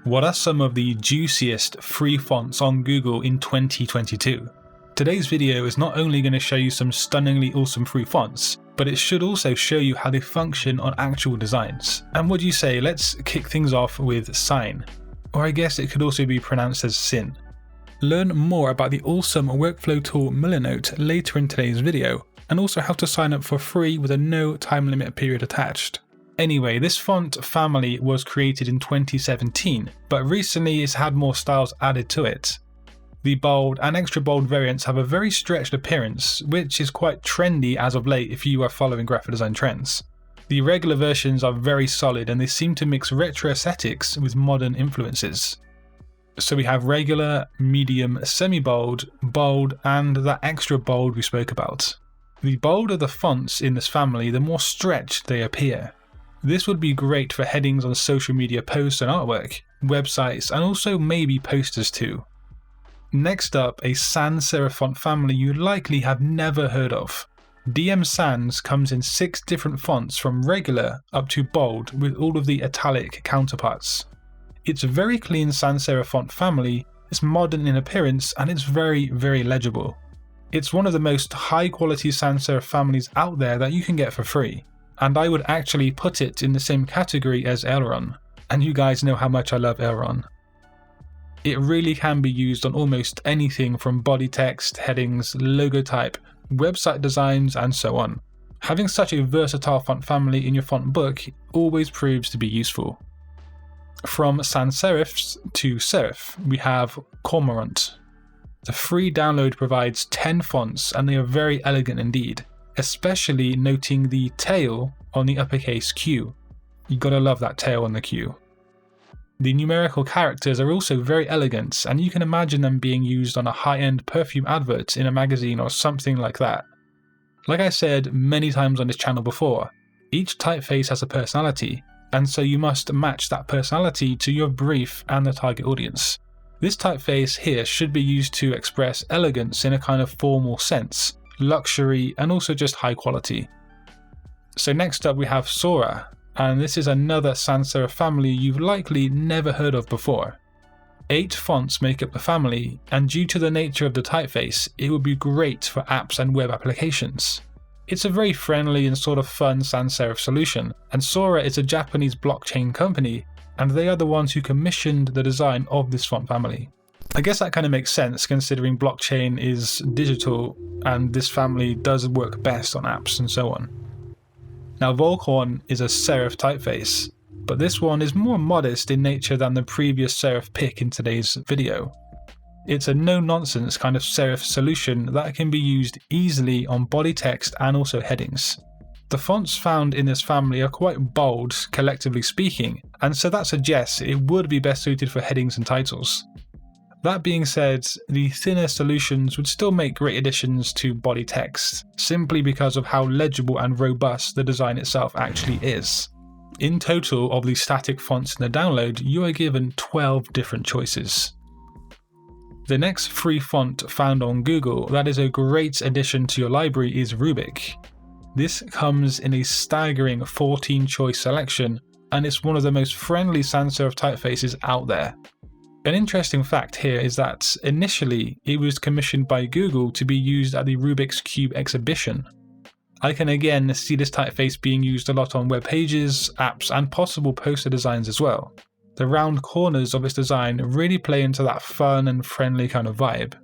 What are some of the juiciest free fonts on Google in 2022? Today's video is not only going to show you some stunningly awesome free fonts, but it should also show you how they function on actual designs. And what do you say, let's kick things off with Sign. Or I guess it could also be pronounced as Sin. Learn more about the awesome workflow tool Milanote later in today's video, and also how to sign up for free with a no time limit period attached. Anyway, this font family was created in 2017, but recently it's had more styles added to it. The bold and extra bold variants have a very stretched appearance, which is quite trendy as of late if you are following graphic design trends. The regular versions are very solid and they seem to mix retro aesthetics with modern influences. So we have regular, medium, semi-bold, bold, and that extra bold we spoke about. The bolder the fonts in this family, the more stretched they appear. This would be great for headings on social media posts and artwork, websites, and also maybe posters too. Next up, a sans serif font family you likely have never heard of. DM Sans comes in 6 different fonts from regular up to bold with all of the italic counterparts. It's a very clean sans serif font family, it's modern in appearance, and it's very, very legible. It's one of the most high quality sans serif families out there that you can get for free. And I would actually put it in the same category as Elrond, and you guys know how much I love Elrond. It really can be used on almost anything from body text, headings, logo type, website designs, and so on. Having such a versatile font family in your font book always proves to be useful. From sans serifs to serif, we have Cormorant. The free download provides 10 fonts and they are very elegant indeed, especially noting the tail on the uppercase Q. You gotta love that tail on the Q. The numerical characters are also very elegant and you can imagine them being used on a high-end perfume advert in a magazine or something like that. Like I said many times on this channel before, each typeface has a personality, and so you must match that personality to your brief and the target audience. This typeface here should be used to express elegance in a kind of formal sense, luxury, and also just high quality. So next up we have Sora, and this is another sans serif family you've likely never heard of before. 8 fonts make up the family, and due to the nature of the typeface, it would be great for apps and web applications. It's a very friendly and sort of fun sans serif solution, and Sora is a Japanese blockchain company, and they are the ones who commissioned the design of this font family. I guess that kind of makes sense considering blockchain is digital and this family does work best on apps and so on. Now Volkhorn is a serif typeface, but this one is more modest in nature than the previous serif pick in today's video. It's a no-nonsense kind of serif solution that can be used easily on body text and also headings. The fonts found in this family are quite bold, collectively speaking, and so that suggests it would be best suited for headings and titles. That being said, the thinner solutions would still make great additions to body text, simply because of how legible and robust the design itself actually is. In total, of the static fonts in the download, you are given 12 different choices. The next free font found on Google that is a great addition to your library is RUBIK. This comes in a staggering 14 choice selection, and it's one of the most friendly sans serif typefaces out there. An interesting fact here is that initially it was commissioned by Google to be used at the Rubik's Cube exhibition. I can again see this typeface being used a lot on web pages, apps, and possible poster designs as well. The round corners of its design really play into that fun and friendly kind of vibe.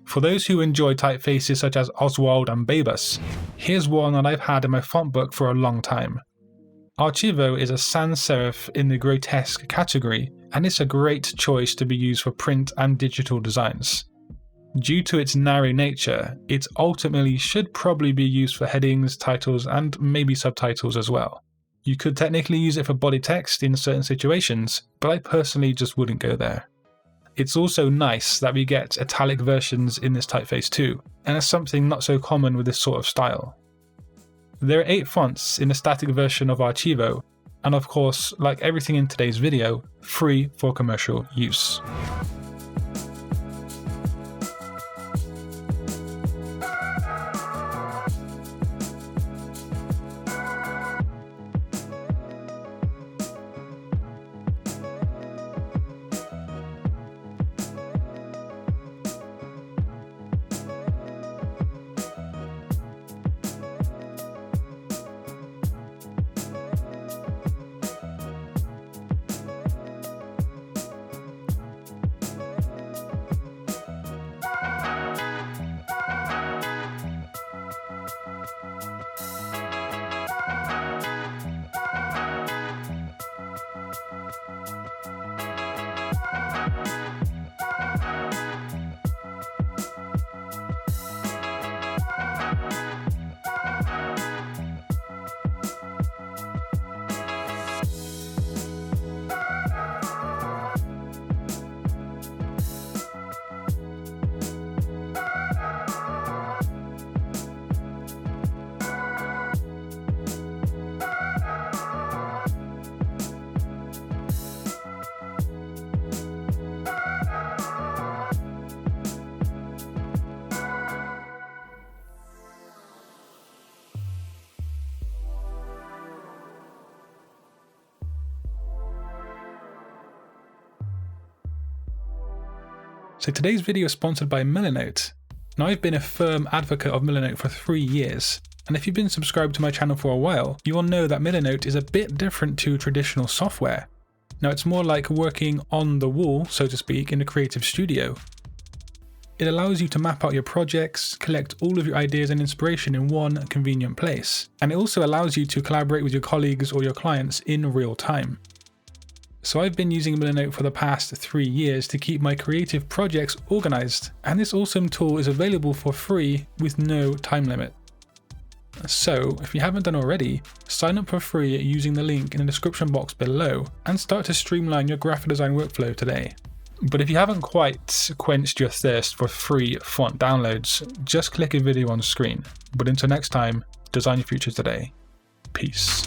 For those who enjoy typefaces such as Oswald and BEBAS, here's one that I've had in my font book for a long time. Archivo is a sans serif in the grotesque category, and it's a great choice to be used for print and digital designs. Due to its narrow nature, it ultimately should probably be used for headings, titles, and maybe subtitles as well. You could technically use it for body text in certain situations, but I personally just wouldn't go there. It's also nice that we get italic versions in this typeface too, and it's something not so common with this sort of style. There are 8 fonts in the static version of Archivo, and of course, like everything in today's video, free for commercial use. So today's video is sponsored by Milanote. Now I've been a firm advocate of Milanote for 3 years, and if you've been subscribed to my channel for a while, you will know that Milanote is a bit different to traditional software. Now it's more like working on the wall, so to speak, in a creative studio. It allows you to map out your projects, collect all of your ideas and inspiration in one convenient place, and it also allows you to collaborate with your colleagues or your clients in real time. So I've been using Milanote for the past 3 years to keep my creative projects organized, and this awesome tool is available for free with no time limit. So if you haven't done already, sign up for free using the link in the description box below and start to streamline your graphic design workflow today. But if you haven't quite quenched your thirst for free font downloads, just click a video on screen. But until next time, design your future today. Peace.